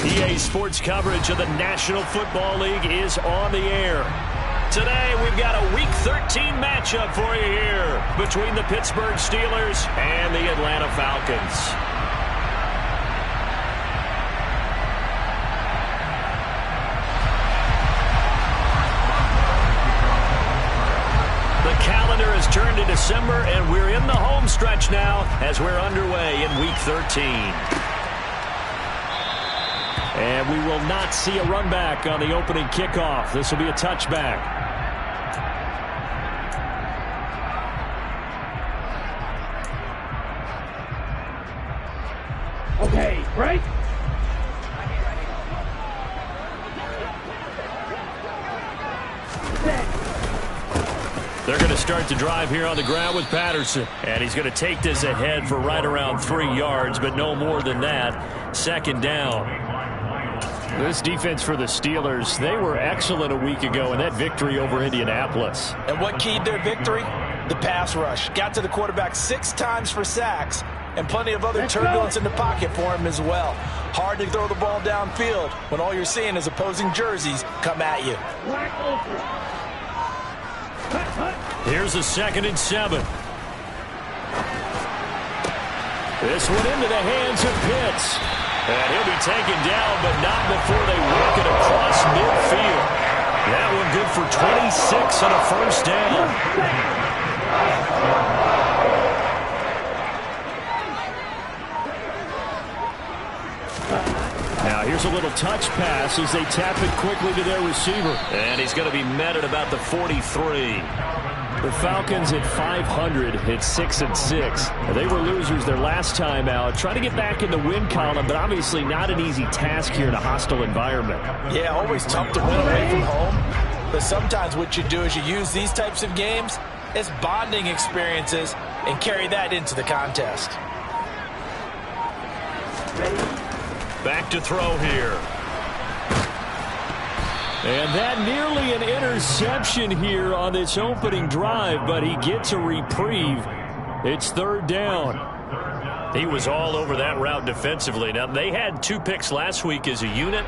EA Sports coverage of the National Football League is on the air. Today, we've got a Week 13 matchup for you here between the Pittsburgh Steelers and the Atlanta Falcons. The calendar has turned to December, and we're in the home stretch now as we're underway in Week 13. And we will not see a run back on the opening kickoff. This will be a touchback. Okay, break. They're going to start the drive here on the ground with Patterson. And he's going to take this ahead for right around 3 yards, but no more than that. Second down. This defense for the Steelers, they were excellent a week ago in that victory over Indianapolis. And what keyed their victory? The pass rush. Got to the quarterback 6 times for sacks, and plenty of other turbulence in the pocket for him as well. Hard to throw the ball downfield when all you're seeing is opposing jerseys come at you. Here's a 2nd and 7. This one into the hands of Pitts. And he'll be taken down, but not before they work it across midfield. That one good for 26 and a first down. Now here's a little touch pass as they tap it quickly to their receiver. And he's going to be met at about the 43. The Falcons at 500 hit 6-6. They were losers their last time out. Trying to get back in the win column, but obviously not an easy task here in a hostile environment. Yeah, always tough to win away from home. But sometimes what you do is you use these types of games as bonding experiences and carry that into the contest. Back to throw here. And that nearly an interception here on this opening drive, but he gets a reprieve. It's 3rd down. He was all over that route defensively. Now, they had 2 picks last week as a unit.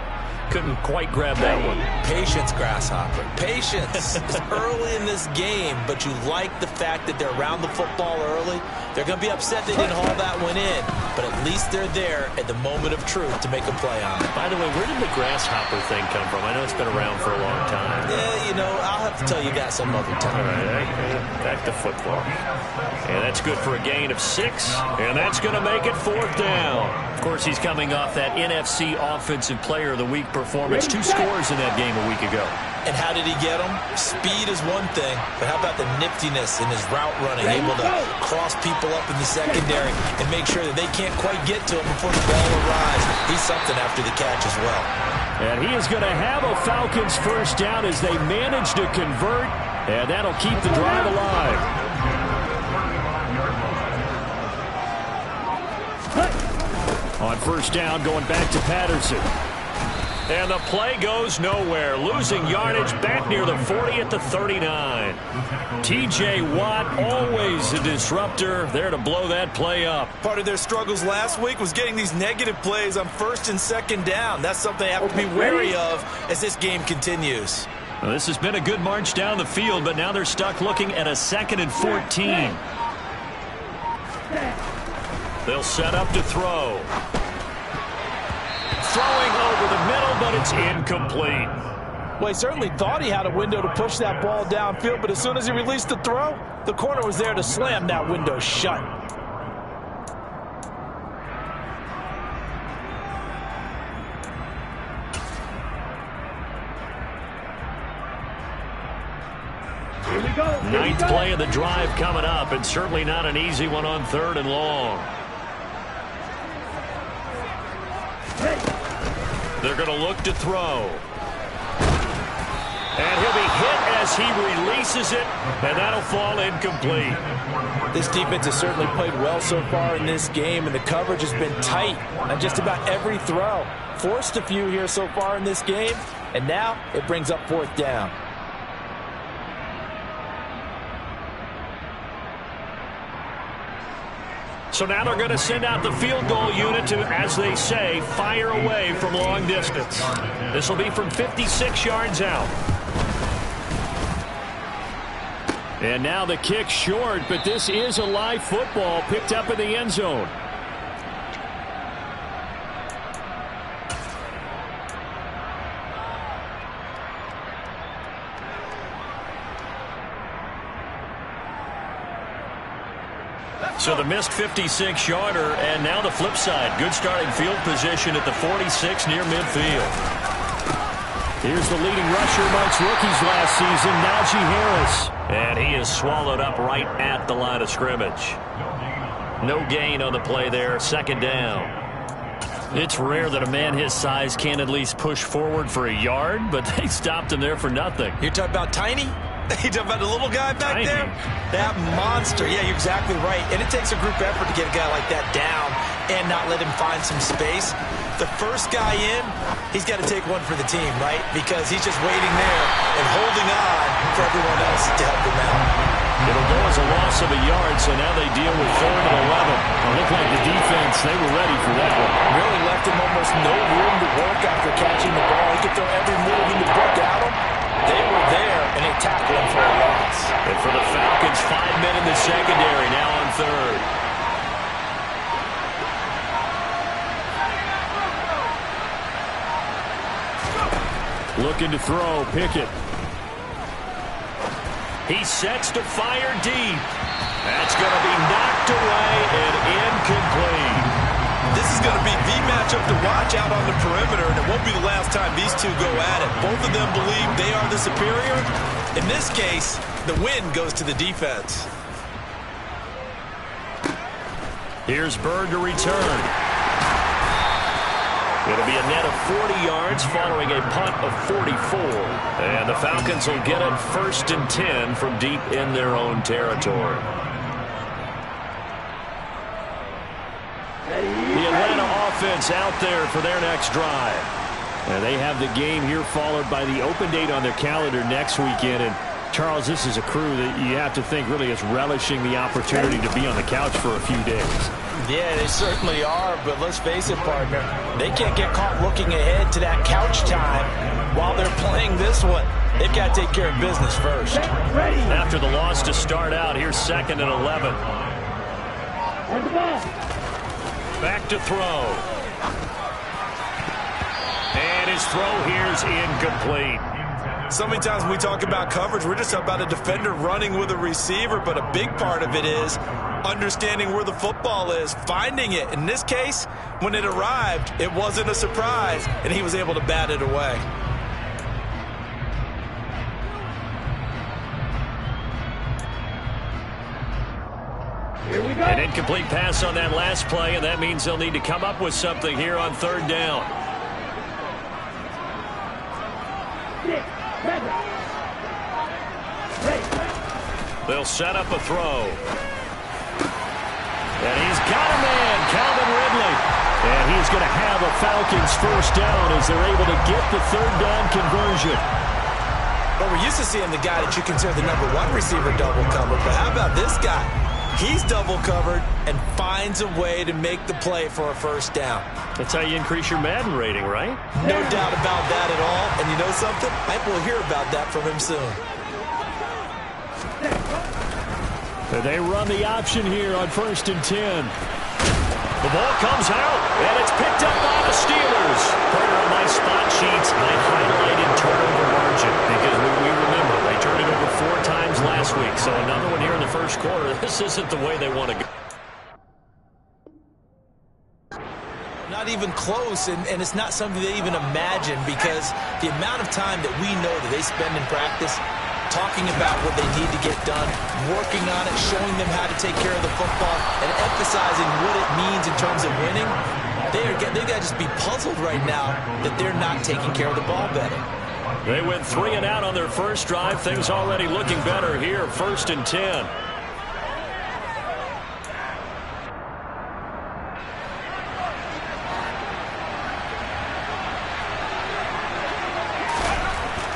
Couldn't quite grab that one. Patience, Grasshopper. Patience. It's early in this game, but you like the fact that they're around the football early. They're going to be upset they didn't haul that one in, but at least they're there at the moment of truth to make a play on it. By the way, where did the Grasshopper thing come from? I know it's been around for a long time. Yeah, you know, I'll have to tell you that some other time. All right, back to football. And that's good for a gain of 6, and that's going to make it 4th down. Of course, he's coming off that NFC Offensive Player of the Week performance. 2 scores in that game a week ago. And how did he get them? Speed is one thing, but how about the niftiness in his route running, able to cross people up in the secondary and make sure that they can't quite get to him before the ball arrives. He's something after the catch as well. And he is going to have a Falcons first down as they manage to convert, and that'll keep the drive alive. On first down, going back to Patterson. And the play goes nowhere. Losing yardage back near the 40 at the 39. T.J. Watt, always a disruptor, there to blow that play up. Part of their struggles last week was getting these negative plays on 1st and 2nd down. That's something they have to be wary of as this game continues. Well, this has been a good march down the field, but now they're stuck looking at a 2nd and 14. They'll set up to throw. Throwing over the middle, but it's incomplete. Well, he certainly thought he had a window to push that ball downfield, but as soon as he released the throw, the corner was there to slam that window shut. Here we go. 9th play of the drive coming up, and certainly not an easy one on 3rd and long. They're going to look to throw. And he'll be hit as he releases it, and that'll fall incomplete. This defense has certainly played well so far in this game, and the coverage has been tight on just about every throw. Forced a few here so far in this game, and now it brings up 4th down. So now they're going to send out the field goal unit to, as they say, fire away from long distance. This will be from 56 yards out. And now the kick short, but this is a live football picked up in the end zone. So the missed 56-yarder, and now the flip side. Good starting field position at the 46 near midfield. Here's the leading rusher amongst rookies last season, Najee Harris. And he is swallowed up right at the line of scrimmage. No gain on the play there, second down. It's rare that a man his size can't at least push forward for a yard, but they stopped him there for nothing. You're talking about Tiny? You talking about the little guy back there? That monster. Yeah, you're exactly right. And it takes a group effort to get a guy like that down and not let him find some space. The first guy in, he's got to take one for the team, right? Because he's just waiting there and holding on for everyone else to help him out. It'll go as a loss of a yard, so now they deal with 3rd and 11. It looked like the defense, they were ready for that one. Really left him almost no room to work after catching the ball. He could throw every move in the book at him. They were there, and they tackled him for a loss. And for the Falcons, 5 men in the secondary, now on 3rd. Looking to throw, Pickett. He sets to fire deep. That's going to be knocked away and incomplete. This is going to be the matchup to watch out on the perimeter, and it won't be the last time these two go at it. Both of them believe they are the superior. In this case, the win goes to the defense. Here's Bird to return. It'll be a net of 40 yards following a punt of 44. And the Falcons will get it 1st and 10 from deep in their own territory. The Atlanta offense out there for their next drive. And they have the game here followed by the open date on their calendar next weekend. And Charles, this is a crew that you have to think really is relishing the opportunity to be on the couch for a few days. Yeah, they certainly are, but let's face it, partner. They can't get caught looking ahead to that couch time while they're playing this one. They've got to take care of business first. After the loss to start out, here's 2nd and 11. Back to throw. And his throw here's incomplete. So many times when we talk about coverage, we're just about a defender running with a receiver, but a big part of it is understanding where the football is, finding it. In this case, when it arrived, it wasn't a surprise, and he was able to bat it away. Here we go. An incomplete pass on that last play, and that means they'll need to come up with something here on 3rd down. 6, 7. They'll set up a throw. And he's got a man, Calvin Ridley. And he's going to have a Falcons 1st down as they're able to get the 3rd down conversion. Well, we're used to seeing the guy that you consider the #1 receiver double covered, but how about this guy? He's double covered and finds a way to make the play for a 1st down. That's how you increase your Madden rating, right? No doubt about that at all. And you know something? I will hear about that from him soon. They run the option here on 1st and 10. The ball comes out, and it's picked up by the Steelers. Carter on my spot sheets, I highlighted turnover margin because we remember they turned it over 4 times last week. So another one here in the 1st quarter. This isn't the way they want to go. Not even close, and it's not something they even imagine because the amount of time that we know that they spend in practice talking about what they need to get done, working on it, showing them how to take care of the football, and emphasizing what it means in terms of winning. They got to just be puzzled right now that they're not taking care of the ball better. They went 3 and out on their first drive. Things already looking better here. 1st and 10.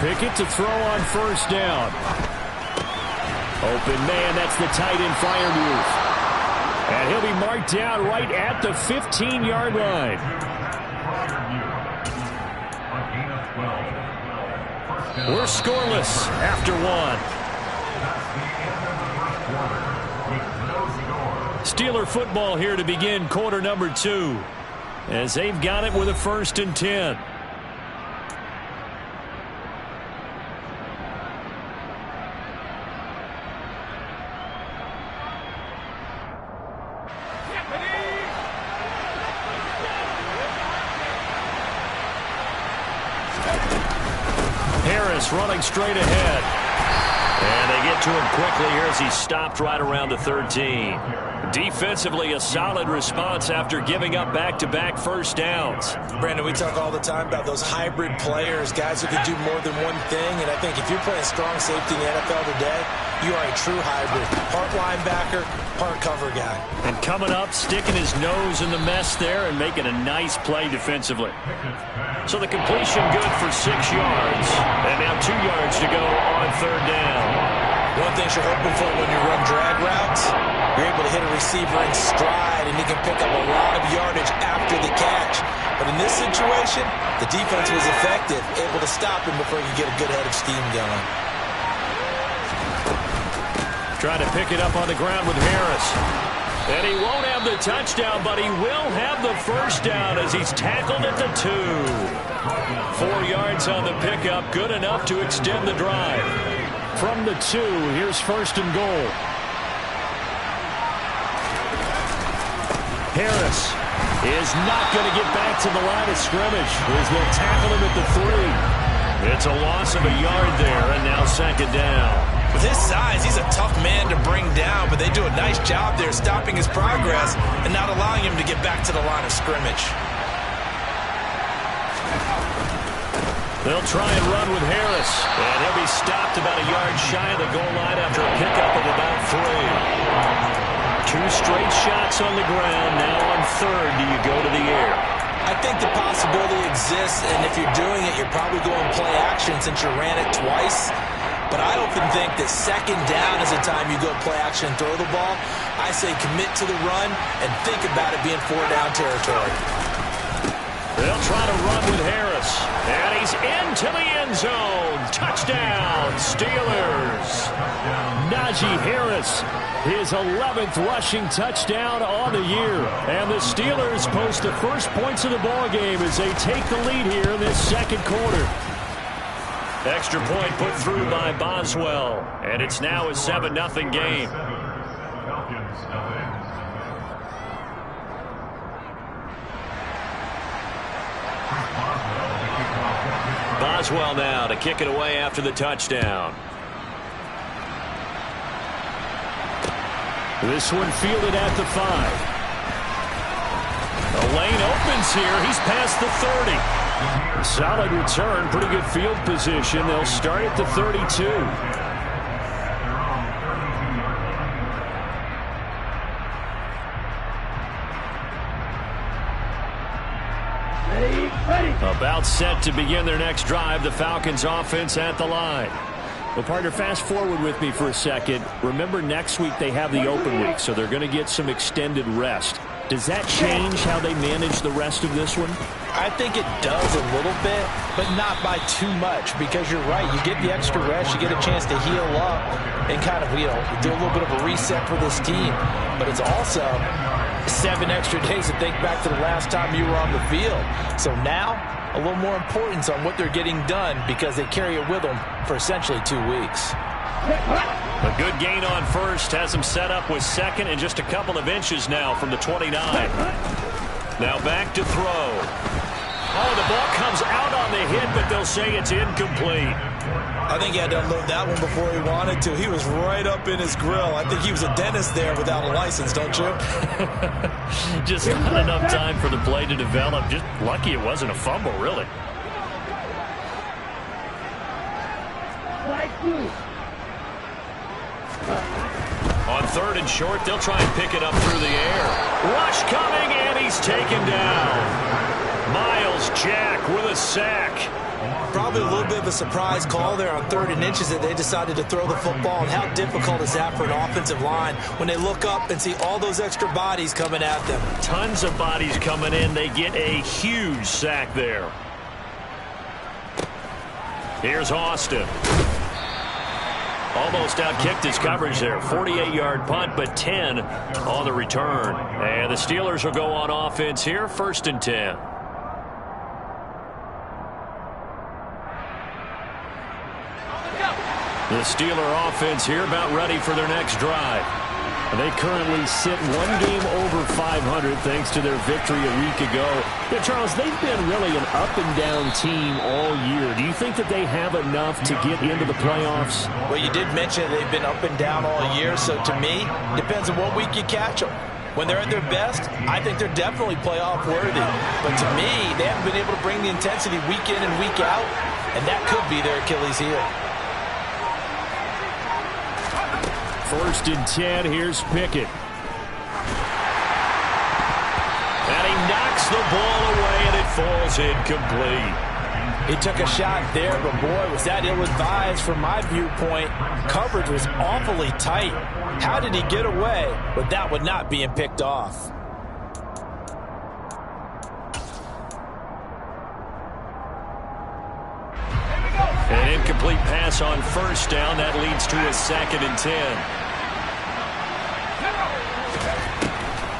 Pickett to throw on 1st down. Open man, that's the tight end flyer move. And he'll be marked down right at the 15-yard line. We're scoreless after one. Steeler football here to begin quarter number 2, as they've got it with a 1st and 10. Harris running straight ahead. And they get to him quickly here as he's stopped right around the 13. Defensively, a solid response after giving up back-to-back first downs. Brandon, we talk all the time about those hybrid players, guys who can do more than one thing. And I think if you're playing strong safety in the NFL today, you are a true hybrid. Part linebacker, part cover guy. And coming up, sticking his nose in the mess there and making a nice play defensively. So the completion good for 6 yards. And now 2 yards to go on 3rd down. One thing you're hoping for when you run drag routes, you're able to hit a receiver in stride, and he can pick up a lot of yardage after the catch. But in this situation, the defense was effective, able to stop him before he could get a good head of steam going. Trying to pick it up on the ground with Harris. And he won't have the touchdown, but he will have the 1st down as he's tackled at the 2. 4 yards on the pickup, good enough to extend the drive. From the 2, here's 1st and goal. Harris is not going to get back to the line of scrimmage as they'll tackle him at the 3. It's a loss of a yard there, and now 2nd down. With his size, he's a tough man to bring down, but they do a nice job there stopping his progress and not allowing him to get back to the line of scrimmage. They'll try and run with Harris, and he'll be stopped about a yard shy of the goal line after a pickup of about 3. 2 straight shots on the ground. Now on 3rd, do you go to the air? I think the possibility exists, and if you're doing it, you're probably going play action since you ran it twice. But I often think that 2nd down is the time you go play action and throw the ball. I say commit to the run and think about it being 4-down territory. They'll try to run with Harris. And he's into the end zone. Touchdown, Steelers. Najee Harris, his 11th rushing touchdown on the year. And the Steelers post the first points of the ballgame as they take the lead here in this 2nd quarter. Extra point put through by Boswell. And it's now a 7-0 game. Boswell now to kick it away after the touchdown. This one fielded at the 5. The lane opens here. He's past the 30. Solid return. Pretty good field position. They'll start at the 32. About set to begin their next drive. The Falcons offense at the line. Well, partner, fast forward with me for a second. Remember, next week they have the open week, so they're going to get some extended rest. Does that change how they manage the rest of this one? I think it does a little bit, but not by too much, because you're right. You get the extra rest, you get a chance to heal up and kind of, do a little bit of a reset for this team. But it's also 7 extra days to think back to the last time you were on the field. So now, a little more importance on what they're getting done because they carry it with them for essentially 2 weeks. A good gain on 1st has him set up with 2nd and just a couple of inches now from the 29. Now back to throw. Oh, the ball comes out on the hit, but they'll say it's incomplete. I think he had to unload that one before he wanted to. He was right up in his grill. I think he was a dentist there without a license, don't you? Just not enough time for the play to develop. Just lucky it wasn't a fumble, really. On 3rd and short, they'll try and pick it up through the air. Rush coming, and he's taken down. Miles Jack with a sack. Probably a little bit of a surprise call there on 3rd and inches that they decided to throw the football. And how difficult is that for an offensive line when they look up and see all those extra bodies coming at them? Tons of bodies coming in. They get a huge sack there. Here's Austin. Almost outkicked his coverage there. 48-yard punt, but 10 on the return. And the Steelers will go on offense here, 1st and 10. The Steeler offense here about ready for their next drive. They currently sit one game over 500 thanks to their victory a week ago. Yeah, Charles, they've been really an up-and-down team all year. Do you think that they have enough to get into the playoffs? Well, you did mention they've been up and down all year, so to me, depends on what week you catch them. When they're at their best, I think they're definitely playoff worthy. But to me, they haven't been able to bring the intensity week in and week out, and that could be their Achilles heel. 1st and 10, here's Pickett. And he knocks the ball away, and it falls incomplete. He took a shot there, but boy, was that ill-advised from my viewpoint. Coverage was awfully tight. How did he get away with that one not being picked off? An incomplete pass on 1st down. That leads to a 2nd and 10.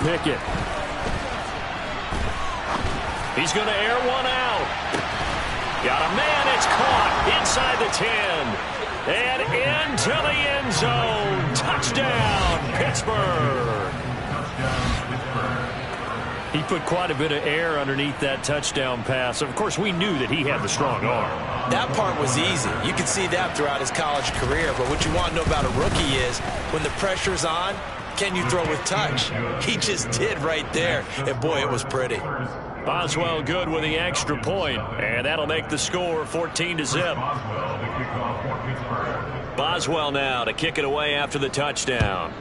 Pickett. He's going to air one out. Got a man. It's caught inside the 10. And into the end zone. Touchdown, Pittsburgh. He put quite a bit of air underneath that touchdown pass. Of course, we knew that he had the strong arm. That part was easy. You could see that throughout his college career. But what you want to know about a rookie is when the pressure's on, can you throw with touch? He just did right there. And, boy, it was pretty. Boswell good with the extra point, and that'll make the score 14-0. Boswell now to kick it away after the touchdown.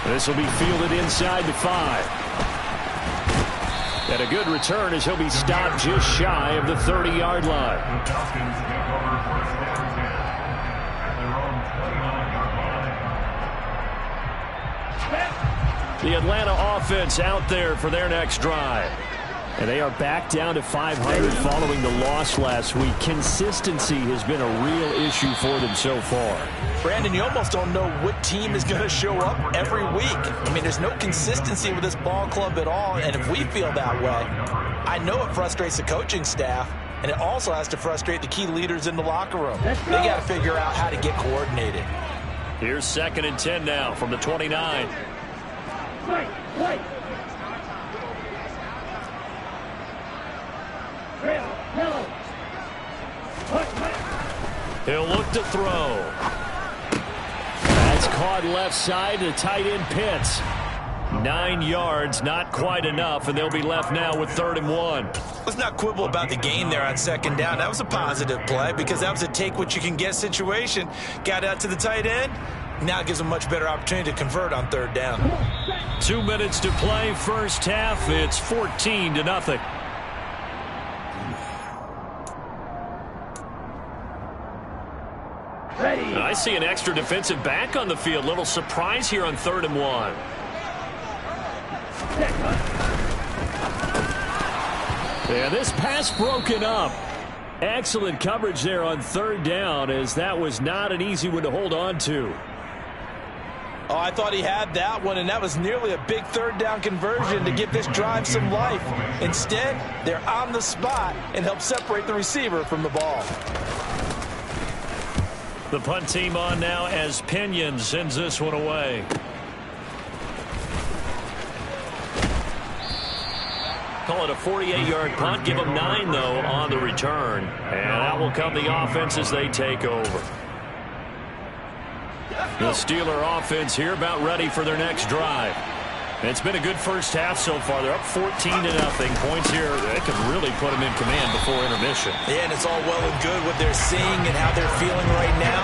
This will be fielded inside the 5. And a good return as he'll be stopped just shy of the 30-yard line. The Atlanta offense out there for their next drive. And they are back down to 500 following the loss last week. Consistency has been a real issue for them so far. Brandon, you almost don't know what team is going to show up every week. I mean, there's no consistency with this ball club at all, and if we feel that way, I know it frustrates the coaching staff, and it also has to frustrate the key leaders in the locker room. They got to figure out how to get coordinated. Here's 2nd and 10 now from the 29. Wait. He'll look to throw. That's caught left side to tight end Pitts. 9 yards, not quite enough, and they'll be left now with 3rd and 1. Let's not quibble about the gain there on 2nd down. That was a positive play because that was a take-what-you-can-get situation. Got out to the tight end. Now it gives them a much better opportunity to convert on 3rd down. 2 minutes to play, first half. It's 14-0. I see an extra defensive back on the field. Little surprise here on 3rd and 1. Yeah, this pass broken up. Excellent coverage there on 3rd down, as that was not an easy one to hold on to. Oh, I thought he had that one, and that was nearly a big 3rd down conversion to give this drive some life. Instead, they're on the spot and help separate the receiver from the ball. The punt team on now as Pinion sends this one away. Call it a 48-yard punt. Give them 9, though, on the return. And that will come the offense as they take over. The Steeler offense here about ready for their next drive. It's been a good first half so far. They're up 14-0. Points here, they could really put them in command before intermission. Yeah, and it's all well and good what they're seeing and how they're feeling right now.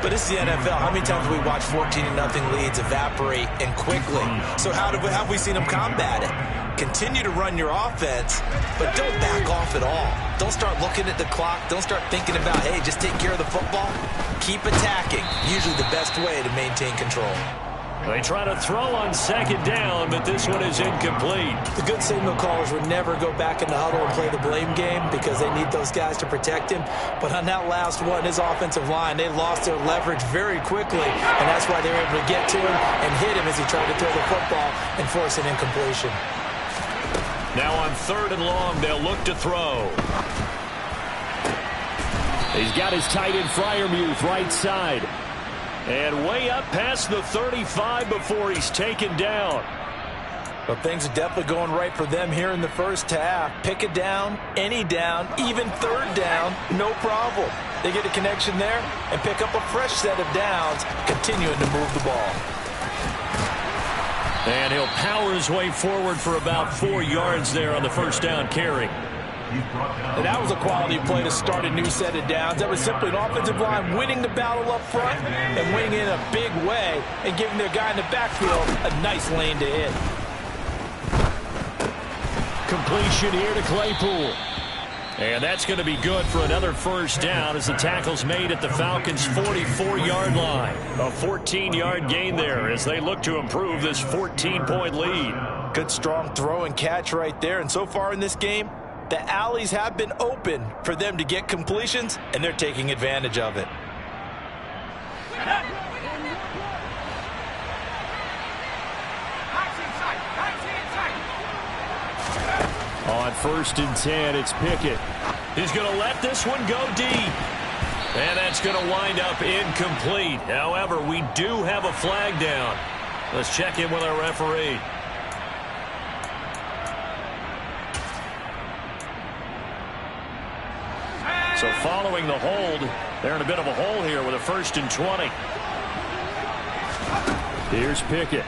But it's the NFL. How many times have we watched 14-0 leads evaporate and quickly? So how have we seen them combat it? Continue to run your offense, but don't back off at all. Don't start looking at the clock. Don't start thinking about, hey, just take care of the football. Keep attacking. Usually the best way to maintain control. They try to throw on second down, but this one is incomplete. The good signal callers would never go back in the huddle and play the blame game because they need those guys to protect him. But on that last one, his offensive line, they lost their leverage very quickly, and that's why they were able to get to him and hit him as he tried to throw the football and force an incompletion. Now on 3rd and long, they'll look to throw. He's got his tight end Freiermuth right side. And way up past the 35 before he's taken down. Well, things are definitely going right for them here in the first half. Pick a down, any down, even 3rd down, no problem. They get a connection there and pick up a fresh set of downs, continuing to move the ball. And he'll power his way forward for about 4 yards there on the first down carry. And that was a quality play to start a new set of downs. That was simply an offensive line winning the battle up front and winning in a big way and giving their guy in the backfield a nice lane to hit. Completion here to Claypool. And that's going to be good for another first down as the tackle's made at the Falcons' 44-yard line. A 14-yard gain there as they look to improve this 14-point lead. Good strong throw and catch right there. And so far in this game, the alleys have been open for them to get completions, and they're taking advantage of it. On 1st and 10, it's Pickett. He's going to let this one go deep. And that's going to wind up incomplete. However, we do have a flag down. Let's check in with our referee. So following the hold, they're in a bit of a hole here with a 1st and 20. Here's Pickett.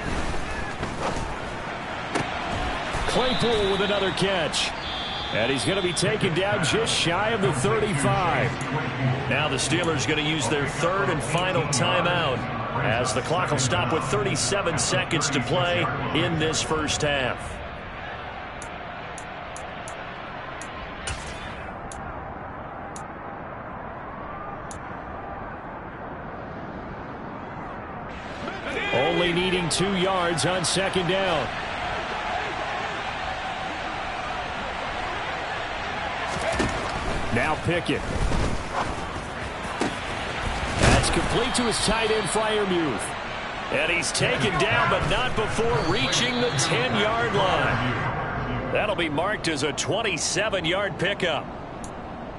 Claypool with another catch. And he's going to be taken down just shy of the 35. Now the Steelers going to use their 3rd and final timeout as the clock will stop with 37 seconds to play in this first half. Only needing 2 yards on 2nd down. Now Pickett. That's complete to his tight end, Freiermuth. And he's taken down, but not before reaching the 10-yard line. That'll be marked as a 27-yard pickup.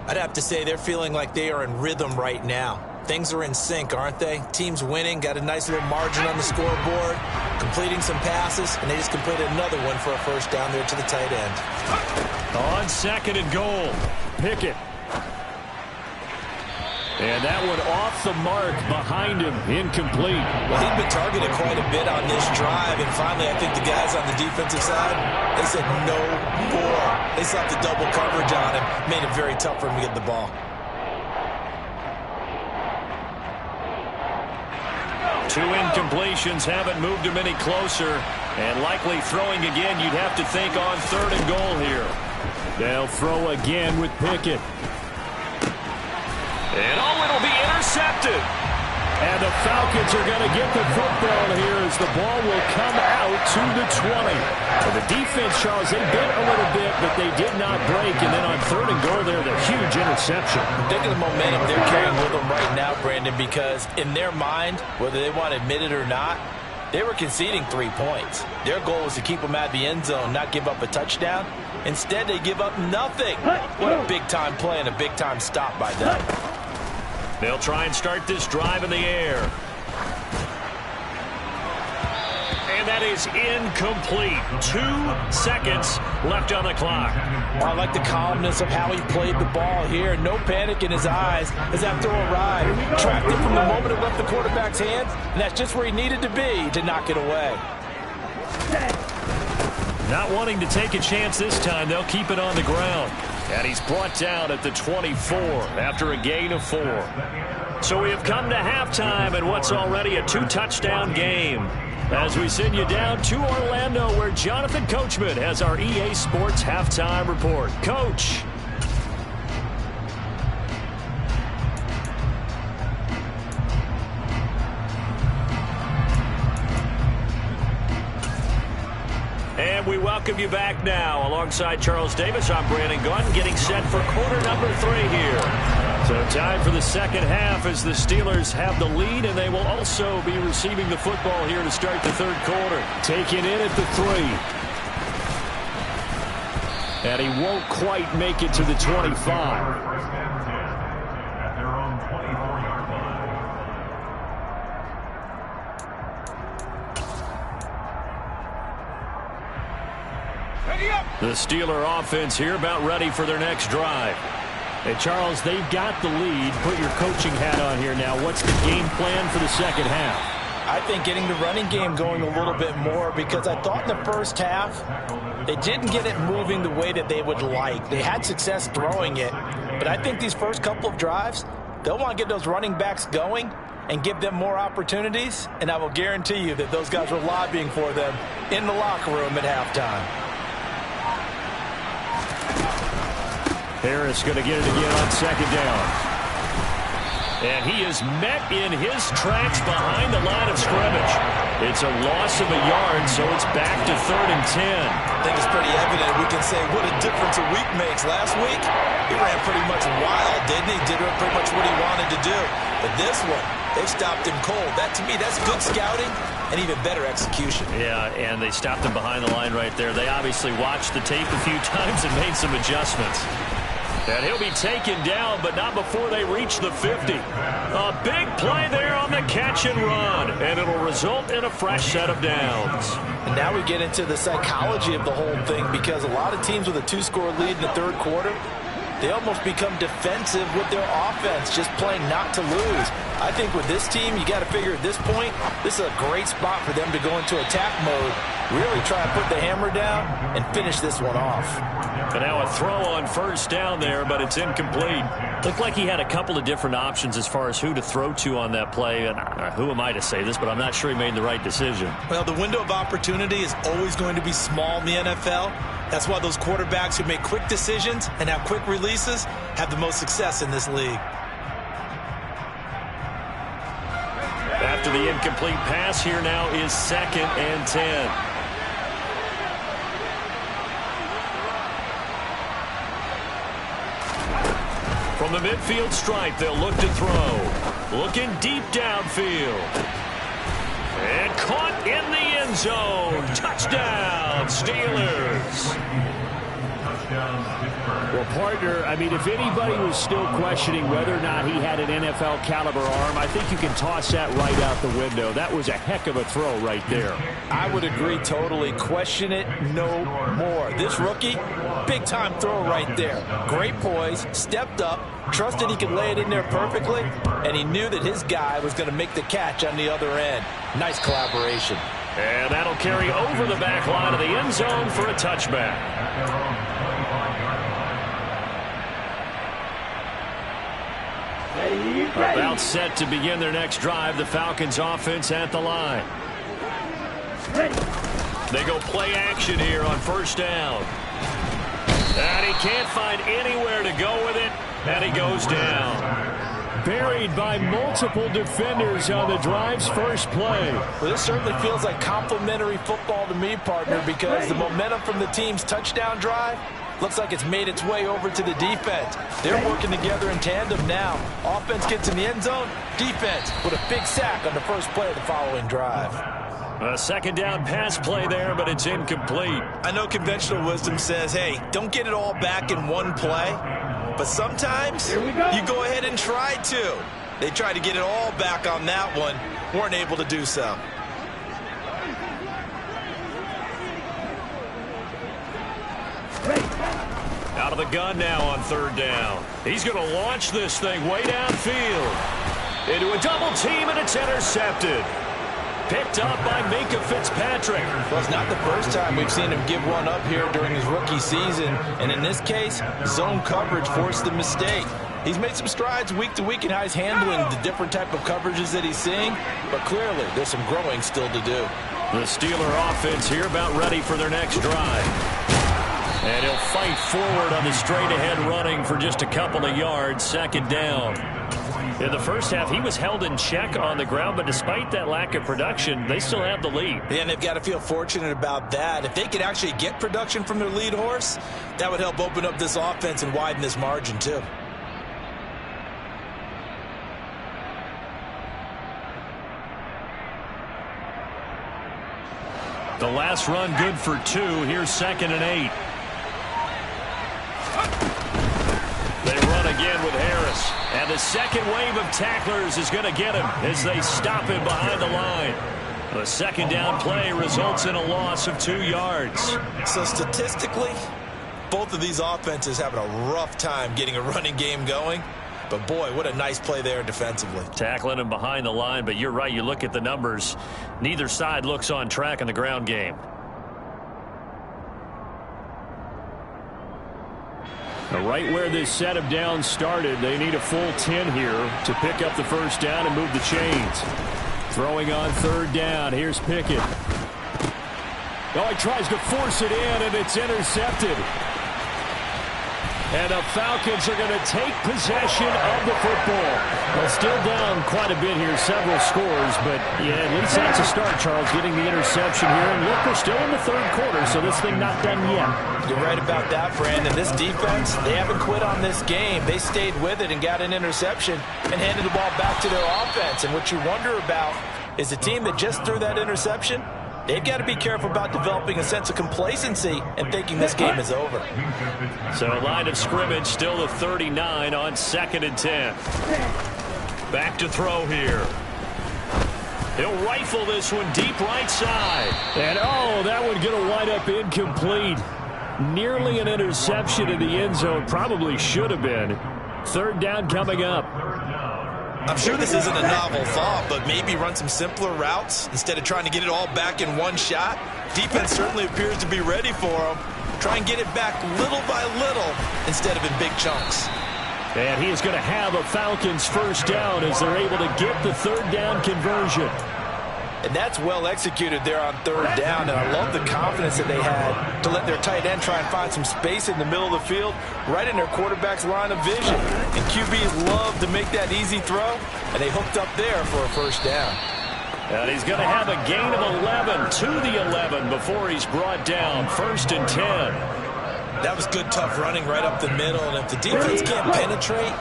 I'd have to say they're feeling like they are in rhythm right now. Things are in sync, aren't they? Team's winning, got a nice little margin on the scoreboard, completing some passes, and they just completed another one for a first down there to the tight end. On 2nd and goal, Pickett. And that one off the mark behind him, incomplete. Well, he'd been targeted quite a bit on this drive, and finally I think the guys on the defensive side, they said no more. They slapped the double coverage on him, made it very tough for him to get the ball. Two incompletions haven't moved him any closer, and likely throwing again, you'd have to think on 3rd and goal here. They'll throw again with Pickett. And it'll be intercepted. And the Falcons are going to get the football here as the ball will come out to the 20. And the defense, Charles, they bit a little bit, but they did not break. And then on 3rd and goal there, the huge interception. Think of the momentum they're carrying with them right now, Brandon, because in their mind, whether they want to admit it or not, they were conceding 3 points. Their goal was to keep them out of the end zone, not give up a touchdown. Instead, they give up nothing. What a big-time play and a big-time stop by them. They'll try and start this drive in the air. And that is incomplete. 2 seconds left on the clock. Well, I like the calmness of how he played the ball here. No panic in his eyes as that throw arrived. Tracked it from the moment it left the quarterback's hands, and that's just where he needed to be to knock it away. Not wanting to take a chance this time, they'll keep it on the ground. And he's brought down at the 24 after a gain of 4. So we have come to halftime in what's already a 2-touchdown game. as we send you down to Orlando, where Jonathan Coachman has our EA Sports Halftime Report. Coach. And we welcome you back now. Alongside Charles Davis, I'm Brandon Gaudin, getting set for quarter number 3 here. So time for the second half as the Steelers have the lead, and they will also be receiving the football here to start the third quarter. Taken in at the 3. And he won't quite make it to the 25. The Steeler offense here about ready for their next drive. Hey, Charles, they've got the lead. Put your coaching hat on here now. What's the game plan for the second half? I think getting the running game going a little bit more, because I thought in the first half they didn't get it moving the way that they would like. They had success throwing it, but I think these first couple of drives, they'll want to get those running backs going and give them more opportunities, and I will guarantee you that those guys were lobbying for them in the locker room at halftime. Harris going to get it again on second down. And he is met in his tracks behind the line of scrimmage. It's a loss of a yard, so it's back to 3rd and 10. I think it's pretty evident. We can say what a difference a week makes. Last week, he ran pretty much wild, didn't he? Did pretty much what he wanted to do. But this one, they stopped him cold. That, to me, that's good scouting and even better execution. Yeah, and they stopped him behind the line right there. They obviously watched the tape a few times and made some adjustments. And he'll be taken down, but not before they reach the 50. A big play there on the catch and run, and it'll result in a fresh set of downs. And now we get into the psychology of the whole thing, because a lot of teams with a 2-score lead in the third quarter, they almost become defensive with their offense, just playing not to lose. I think with this team, you got to figure at this point, this is a great spot for them to go into attack mode, really try to put the hammer down and finish this one off. And now a throw on first down there, but it's incomplete. Looked like he had a couple of different options as far as who to throw to on that play. And who am I to say this, but I'm not sure he made the right decision. Well, the window of opportunity is always going to be small in the NFL. That's why those quarterbacks who make quick decisions and have quick releases have the most success in this league. After the incomplete pass, here now is 2nd and 10. From the midfield stripe, they'll look to throw. Looking deep downfield. And caught in the end zone. Touchdown, Steelers. Well, partner, I mean, if anybody was still questioning whether or not he had an NFL caliber arm, I think you can toss that right out the window. That was a heck of a throw right there. I would agree totally. Question it no more. This rookie, big-time throw right there. Great poise, stepped up, trusted he could lay it in there perfectly, and he knew that his guy was going to make the catch on the other end. Nice collaboration. And that'll carry over the back line of the end zone for a touchback. About set to begin their next drive, the Falcons offense at the line. They go play action here on first down. And he can't find anywhere to go with it, and he goes down. Buried by multiple defenders on the drive's first play. Well, this certainly feels like complimentary football to me, partner, because the momentum from the team's touchdown drive looks like it's made its way over to the defense. They're working together in tandem now. Offense gets in the end zone. Defense with a big sack on the first play of the following drive. A second down pass play there, but it's incomplete. I know conventional wisdom says, hey, don't get it all back in one play. But sometimes you go ahead and try to. They tried to get it all back on that one. Weren't able to do so. Out of the gun now on third down. He's going to launch this thing way downfield. Into a double team, and it's intercepted. Picked up by Minkah Fitzpatrick. Well, it's not the first time we've seen him give one up here during his rookie season. And in this case, zone coverage forced the mistake. He's made some strides week to week in how he's handling the different type of coverages that he's seeing. But clearly, there's some growing still to do. The Steeler offense here about ready for their next drive. And he'll fight forward on the straight-ahead running for just a couple of yards, second down. In the first half, he was held in check on the ground, but despite that lack of production, they still have the lead. And they've got to feel fortunate about that. If they could actually get production from their lead horse, that would help open up this offense and widen this margin too. The last run good for 2. Here's 2nd and 8. They run again with Harris. And the second wave of tacklers is going to get him as they stop him behind the line. The second down play results in a loss of 2 yards. So statistically, both of these offenses having a rough time getting a running game going. But boy, what a nice play there defensively. Tackling him behind the line, but you're right, you look at the numbers. Neither side looks on track in the ground game. Right where this set of downs started, they need a full 10 here to pick up the first down and move the chains. Throwing on 3rd down, here's Pickett. Oh, he tries to force it in, and it's intercepted. And the Falcons are going to take possession of the football. Well, still down quite a bit here, several scores, but yeah, at least that's a start, Charles, getting the interception here. And look, we're still in the 3rd quarter, so this thing not done yet. You're right about that, Brandon. This defense, they haven't quit on this game. They stayed with it and got an interception and handed the ball back to their offense. And what you wonder about is the team that just threw that interception, they've got to be careful about developing a sense of complacency and thinking this game is over. So a line of scrimmage, still the 39 on 2nd and 10. Back to throw here. He'll rifle this one deep right side. And oh, that one going to wind up incomplete. Nearly an interception in the end zone. Probably should have been. 3rd down coming up. I'm sure this isn't a novel thought, but maybe run some simpler routes instead of trying to get it all back in one shot. Defense certainly appears to be ready for him. Try and get it back little by little instead of in big chunks. And he is going to have a Falcons first down as they're able to get the 3rd down conversion. And that's well executed there on 3rd down, and I love the confidence that they had to let their tight end try and find some space in the middle of the field, right in their quarterback's line of vision. And QBs love to make that easy throw, and they hooked up there for a first down. And he's going to have a gain of 11 to the 11 before he's brought down. 1st and 10. That was good, tough running right up the middle, and if the defense can't penetrate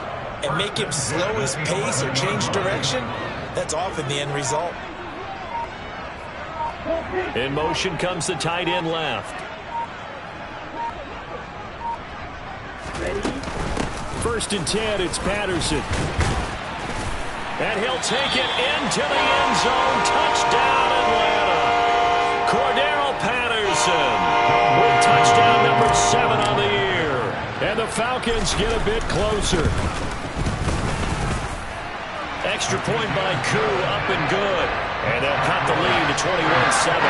and make him slow his pace or change direction, that's often the end result. In motion comes the tight end left. 1st and 10, it's Patterson. And he'll take it into the end zone. Touchdown, Atlanta. Cordero Patterson with touchdown number 7 on the year. And the Falcons get a bit closer. Extra point by Koo, up and good. And they'll cut the lead to 21-7.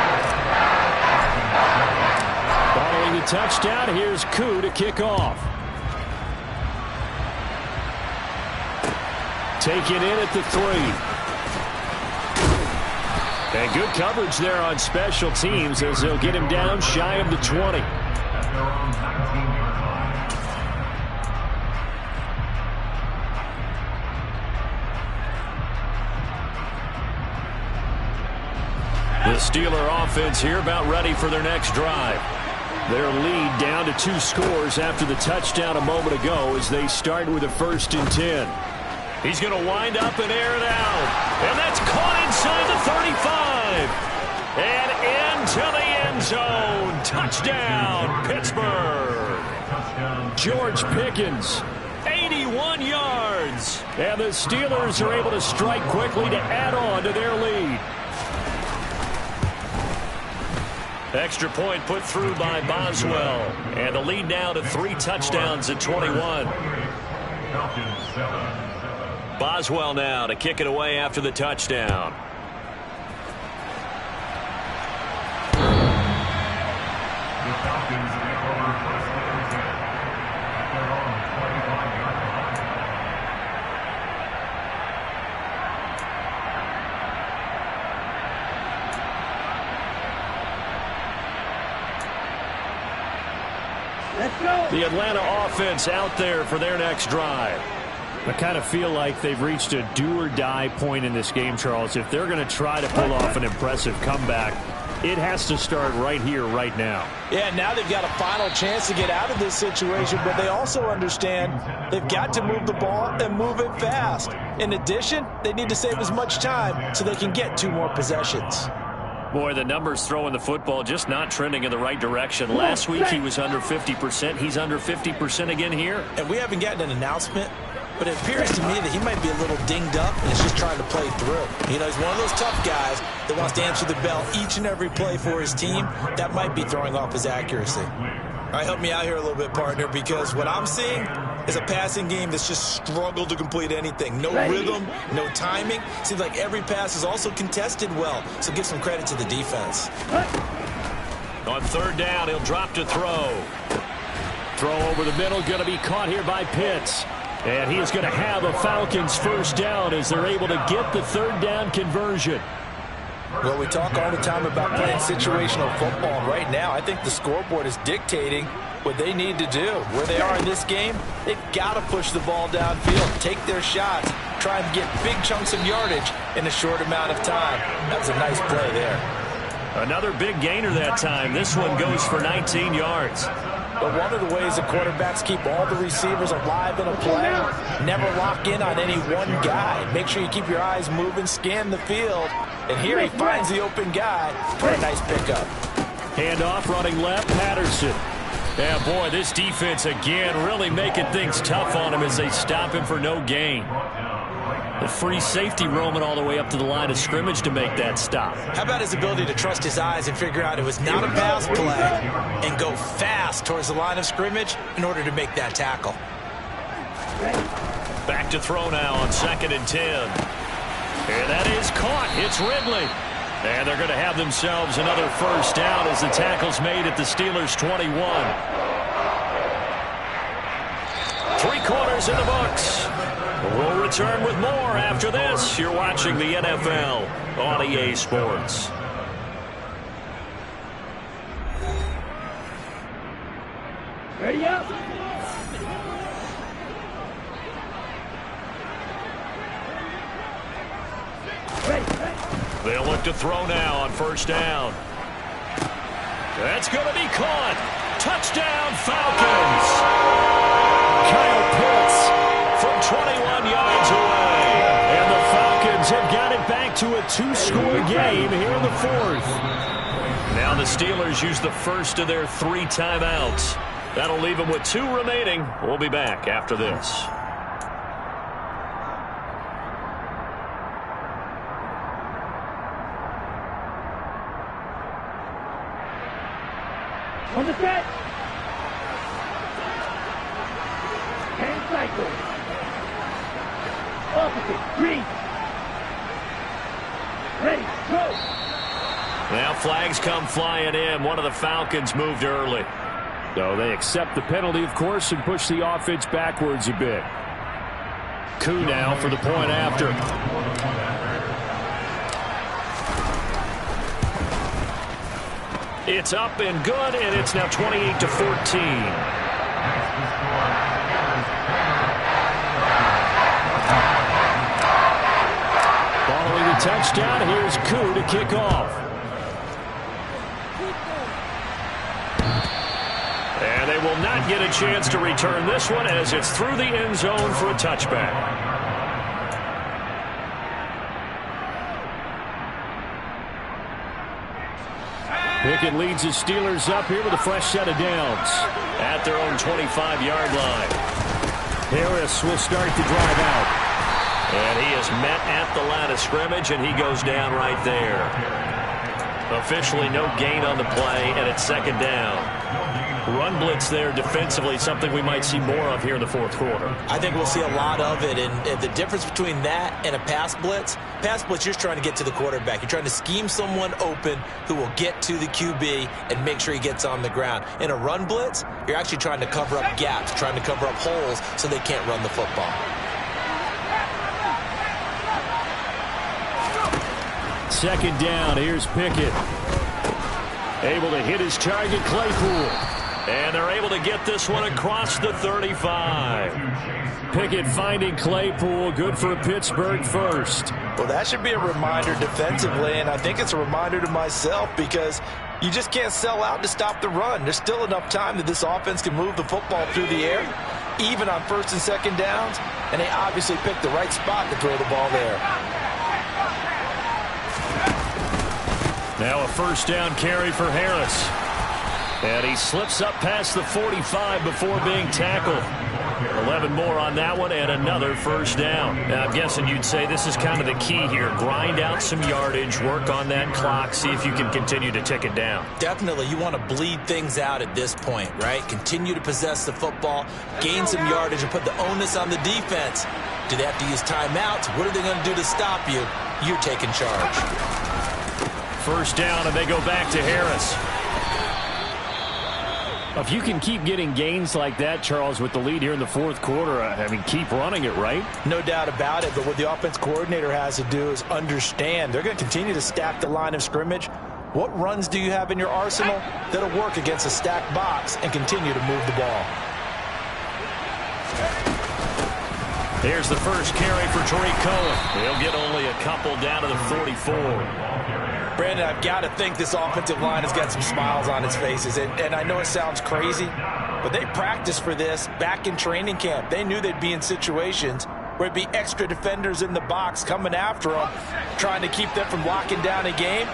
Following the touchdown, here's Koo to kick off. Taken in at the 3. And good coverage there on special teams as they'll get him down shy of the 20. The Steeler offense here about ready for their next drive. Their lead down to 2 scores after the touchdown a moment ago as they start with a 1st and 10. He's going to wind up and air it out. And that's caught inside the 35. And into the end zone. Touchdown, Pittsburgh. George Pickens, 81 yards. And the Steelers are able to strike quickly to add on to their lead. Extra point put through by Boswell. And the lead now to 3 touchdowns at 21. Boswell now to kick it away after the touchdown. The Atlanta offense out there for their next drive. I kind of feel like they've reached a do-or-die point in this game, Charles. If they're going to try to pull off an impressive comeback, it has to start right here, right now. Yeah, now they've got a final chance to get out of this situation, but they also understand they've got to move the ball and move it fast. In addition, they need to save as much time so they can get 2 more possessions. Boy, the numbers throwing the football just not trending in the right direction. Last week he was under 50%. He's under 50% again here. And we haven't gotten an announcement, but it appears to me that he might be a little dinged up and is just trying to play through. You know, he's one of those tough guys that wants to answer the bell each and every play for his team. That might be throwing off his accuracy. All right, help me out here a little bit, partner, because what I'm seeing is a passing game that's just struggled to complete anything. No rhythm, no timing. Seems like every pass is also contested well, so give some credit to the defense. On 3rd down, he'll drop to throw. Throw over the middle, going to be caught here by Pitts. And he is going to have a Falcons 1st down as they're able to get the 3rd down conversion. Well, we talk all the time about playing situational football. Right now, I think the scoreboard is dictating what they need to do. Where they are in this game, they've got to push the ball downfield, take their shots, try and get big chunks of yardage in a short amount of time. That was a nice play there. Another big gainer that time. This one goes for 19 yards. But one of the ways the quarterbacks keep all the receivers alive in a play, never lock in on any one guy. Make sure you keep your eyes moving, scan the field. And here he finds the open guy for a nice pickup. Handoff running left, Patterson. Yeah, boy, this defense again really making things tough on him as they stop him for no gain. The free safety roaming all the way up to the line of scrimmage to make that stop. How about his ability to trust his eyes and figure out it was not a pass play and go fast towards the line of scrimmage in order to make that tackle. Back to throw now on 2nd and 10. And that is caught. It's Ridley. And they're going to have themselves another 1st down as the tackle's made at the Steelers' 21. 3 quarters in the books. We'll return with more after this. You're watching the NFL on EA Sports. Ready up. They'll look to throw now on 1st down. That's going to be caught. Touchdown, Falcons. Kyle Pitts from 21 yards away. And the Falcons have got it back to a 2-score game here in the 4th. Now the Steelers use the first of their 3 timeouts. That'll leave them with 2 remaining. We'll be back after this. On the set. Hand cycle. Opposite. Green. Ready. Go. Now flags come flying in. One of the Falcons moved early. So they accept the penalty, of course, and push the offense backwards a bit. Koo now for the point after. It's up and good, and it's now 28-14. Following the touchdown, here's Koo to kick off. And they will not get a chance to return this one as it's through the end zone for a touchback. Pickett leads the Steelers up here with a fresh set of downs at their own 25-yard line. Harris will start the drive out. And he is met at the line of scrimmage, and he goes down right there. Officially no gain on the play, and it's 2nd down. Run blitz there defensively, something we might see more of here in the 4th quarter. I think we'll see a lot of it, and the difference between that and a pass blitz, you're just trying to get to the quarterback. You're trying to scheme someone open who will get to the QB and make sure he gets on the ground. In a run blitz, you're actually trying to cover up gaps, trying to cover up holes so they can't run the football. 2nd down, here's Pickett. Able to hit his target, Claypool. And they're able to get this one across the 35. Pickett finding Claypool. Good for Pittsburgh first. Well, that should be a reminder defensively, and I think it's a reminder to myself because you just can't sell out to stop the run. There's still enough time that this offense can move the football through the air, even on first and second downs, and they obviously picked the right spot to throw the ball there. Now a first down carry for Harris. And he slips up past the 45 before being tackled. 11 more on that one and another first down. Now, I'm guessing you'd say this is kind of the key here. Grind out some yardage, work on that clock, see if you can continue to tick it down. Definitely, you want to bleed things out at this point, right? Continue to possess the football, gain some yardage, and put the onus on the defense. Do they have to use timeouts? What are they going to do to stop you? You're taking charge. First down, and they go back to Harris. If you can keep getting gains like that, Charles, with the lead here in the fourth quarter, I mean, keep running it, right? No doubt about it, but what the offense coordinator has to do is understand they're going to continue to stack the line of scrimmage. What runs do you have in your arsenal that'll work against a stacked box and continue to move the ball? Here's the first carry for Tariq Cohen. He'll get only a couple down to the 44. Brandon, I've got to think this offensive line has got some smiles on its faces. And I know it sounds crazy, but they practiced for this back in training camp. They knew they'd be in situations where it'd be extra defenders in the box coming after them, trying to keep them from locking down a game.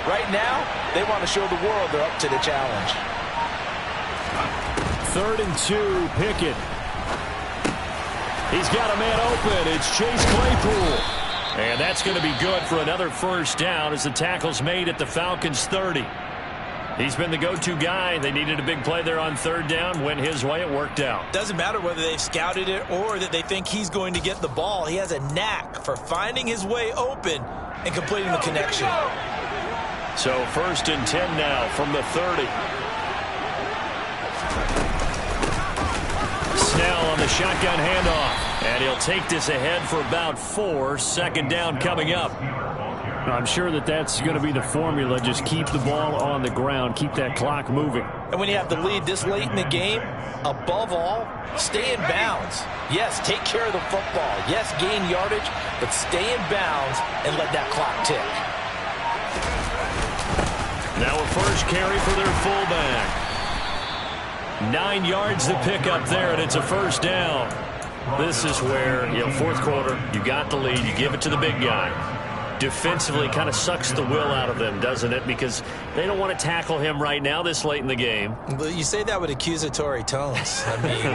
Right now, they want to show the world they're up to the challenge. 3rd and 2, Pickett. He's got a man open. It's Chase Claypool. And that's going to be good for another first down as the tackle's made at the Falcons' 30. He's been the go-to guy. They needed a big play there on 3rd down. Went his way. It worked out. Doesn't matter whether they've scouted it or that they think he's going to get the ball. He has a knack for finding his way open and completing the connection. So 1st and 10 now from the 30. Snell on the shotgun handoff. And he'll take this ahead for about 4. 2nd down coming up. I'm sure that that's going to be the formula. Just keep the ball on the ground. Keep that clock moving. And when you have the lead this late in the game, above all, stay in bounds. Yes, take care of the football. Yes, gain yardage, but stay in bounds and let that clock tick. Now a first carry for their fullback. 9 yards to pick up there, and it's a first down. This is where, fourth quarter, you got the lead, you give it to the big guy. Defensively kind of sucks the will out of them, doesn't it? Because they don't want to tackle him right now this late in the game. But you say that with accusatory tones. I mean,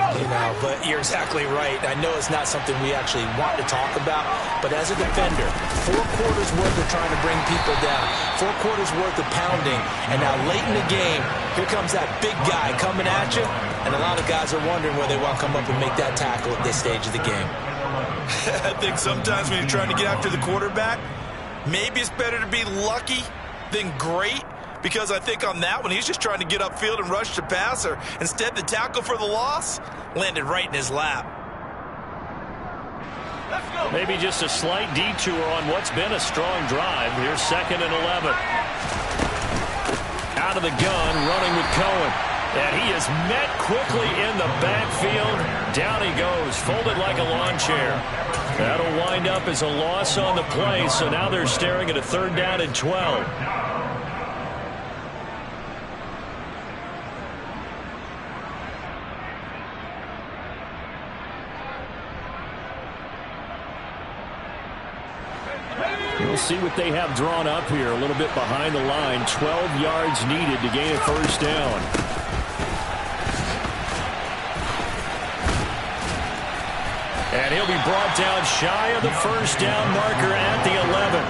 but you're exactly right. I know it's not something we actually want to talk about, but as a defender, 4 quarters worth of trying to bring people down, 4 quarters worth of pounding, and now late in the game, here comes that big guy coming at you, and a lot of guys are wondering whether they want to come up and make that tackle at this stage of the game. I think sometimes when you're trying to get after the quarterback, maybe it's better to be lucky than great, because I think on that one, he's just trying to get upfield and rush the passer. Instead, the tackle for the loss landed right in his lap. Maybe just a slight detour on what's been a strong drive. Here's 2nd and 11. Out of the gun, running with Cohen. And he is met quickly in the backfield. Down he goes, folded like a lawn chair. That'll wind up as a loss on the play, so now they're staring at a 3rd down and 12. We'll see what they have drawn up here, a little bit behind the line. 12 yards needed to gain a first down. And he'll be brought down shy of the first down marker at the 11.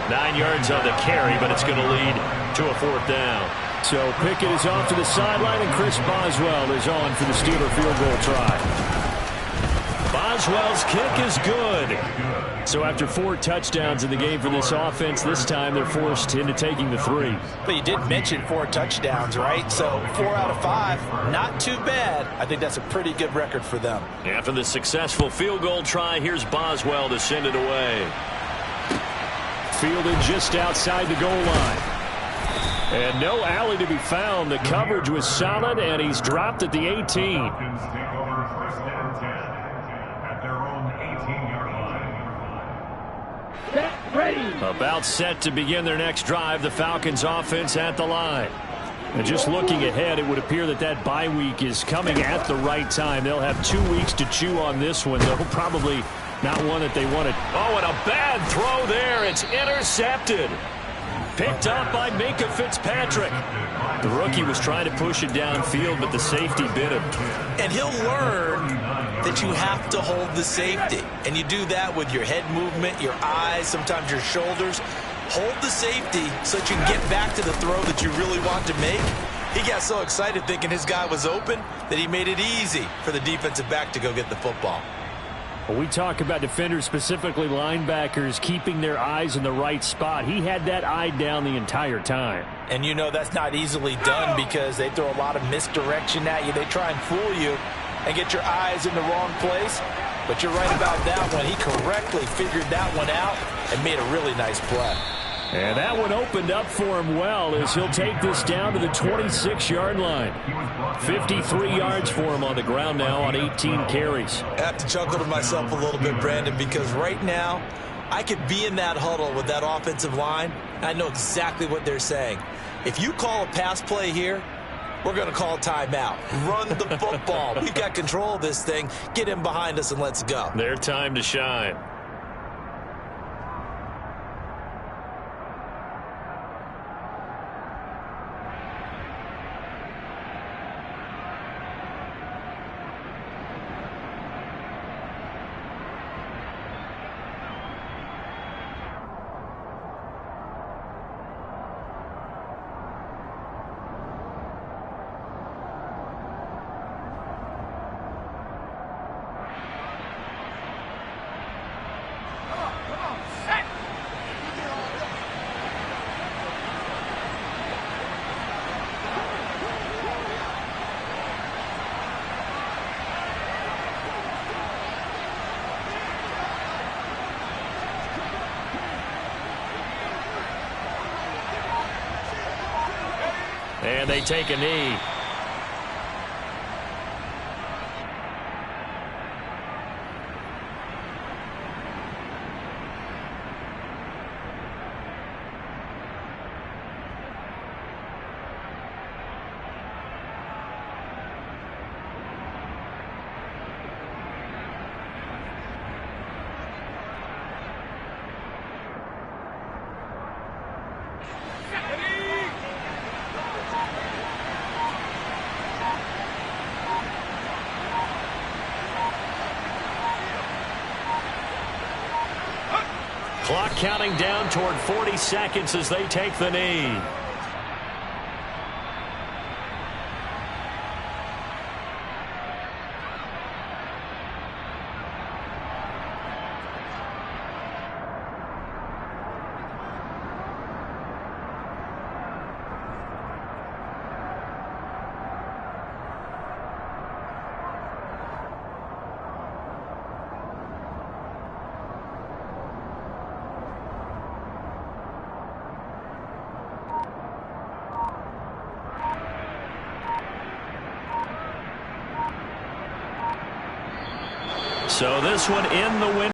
9 yards on the carry, but it's going to lead to a 4th down. So Pickett is off to the sideline, and Chris Boswell is on for the Steeler field goal try. Boswell's kick is good. So after 4 touchdowns in the game for this offense, this time they're forced into taking the 3. But you did mention 4 touchdowns, right? So 4 out of 5, not too bad. I think that's a pretty good record for them. After the successful field goal try, here's Boswell to send it away. Fielded just outside the goal line. And no alley to be found. The coverage was solid, and he's dropped at the 18. Falcons take over 1st and 10 at their own 18-yard line. Set, ready. About set to begin their next drive. The Falcons offense at the line. And just looking ahead, it would appear that bye week is coming at the right time. They'll have 2 weeks to chew on this one, though probably not one that they wanted. Oh, and a bad throw there. It's intercepted. Picked up by Minkah Fitzpatrick. The rookie was trying to push it downfield, but the safety bit him. And he'll learn that you have to hold the safety. And you do that with your head movement, your eyes, sometimes your shoulders. Hold the safety so that you can get back to the throw that you really want to make. He got so excited thinking his guy was open that he made it easy for the defensive back to go get the football. When we talk about defenders, specifically linebackers, keeping their eyes in the right spot, he had that eye down the entire time. And you know that's not easily done because they throw a lot of misdirection at you. They try and fool you and get your eyes in the wrong place. But you're right about that one. He correctly figured that one out and made a really nice play. And that one opened up for him well as he'll take this down to the 26-yard line. 53 yards for him on the ground now on 18 carries. I have to chuckle to myself a little bit, Brandon, because right now I could be in that huddle with that offensive line. I know exactly what they're saying. If you call a pass play here, we're going to call timeout. Run the football. We've got control of this thing. Get in behind us and let's go. Their time to shine. And they take a knee. Clock counting down toward 40 seconds as they take the knee. So this one in the win.